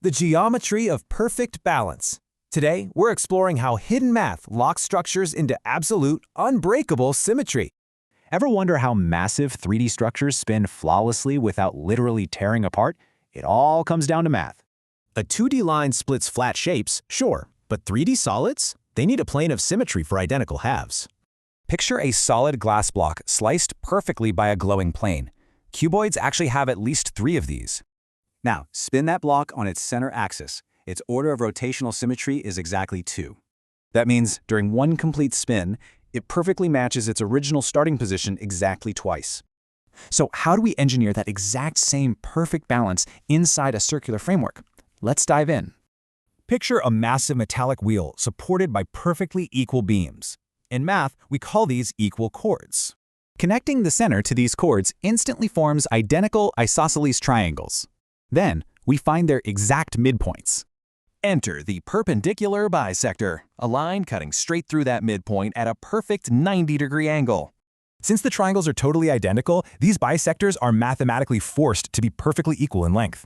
The geometry of perfect balance. Today, we're exploring how hidden math locks structures into absolute, unbreakable symmetry. Ever wonder how massive 3D structures spin flawlessly without literally tearing apart? It all comes down to math. A 2D line splits flat shapes, sure, but 3D solids? They need a plane of symmetry for identical halves. Picture a solid glass block sliced perfectly by a glowing plane. Cuboids actually have at least 3 of these. Now, spin that block on its center axis. Its order of rotational symmetry is exactly 2. That means, during one complete spin, it perfectly matches its original starting position exactly twice. So how do we engineer that exact same perfect balance inside a circular framework? Let's dive in. Picture a massive metallic wheel supported by perfectly equal beams. In math, we call these equal chords. Connecting the center to these chords instantly forms identical isosceles triangles. Then, we find their exact midpoints. Enter the perpendicular bisector, a line cutting straight through that midpoint at a perfect 90-degree angle. Since the triangles are totally identical, these bisectors are mathematically forced to be perfectly equal in length.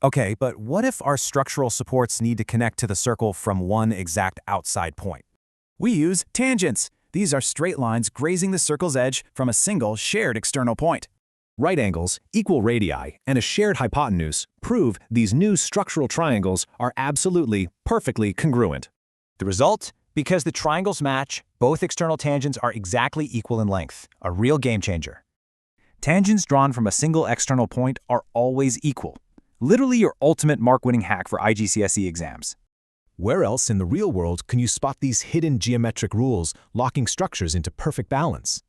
Okay, but what if our structural supports need to connect to the circle from one exact outside point? We use tangents. These are straight lines grazing the circle's edge from a single shared external point. Right angles, equal radii, and a shared hypotenuse prove these new structural triangles are absolutely, perfectly congruent. The result? Because the triangles match, both external tangents are exactly equal in length, a real game changer. Tangents drawn from a single external point are always equal. Literally your ultimate mark-winning hack for IGCSE exams. Where else in the real world can you spot these hidden geometric rules locking structures into perfect balance?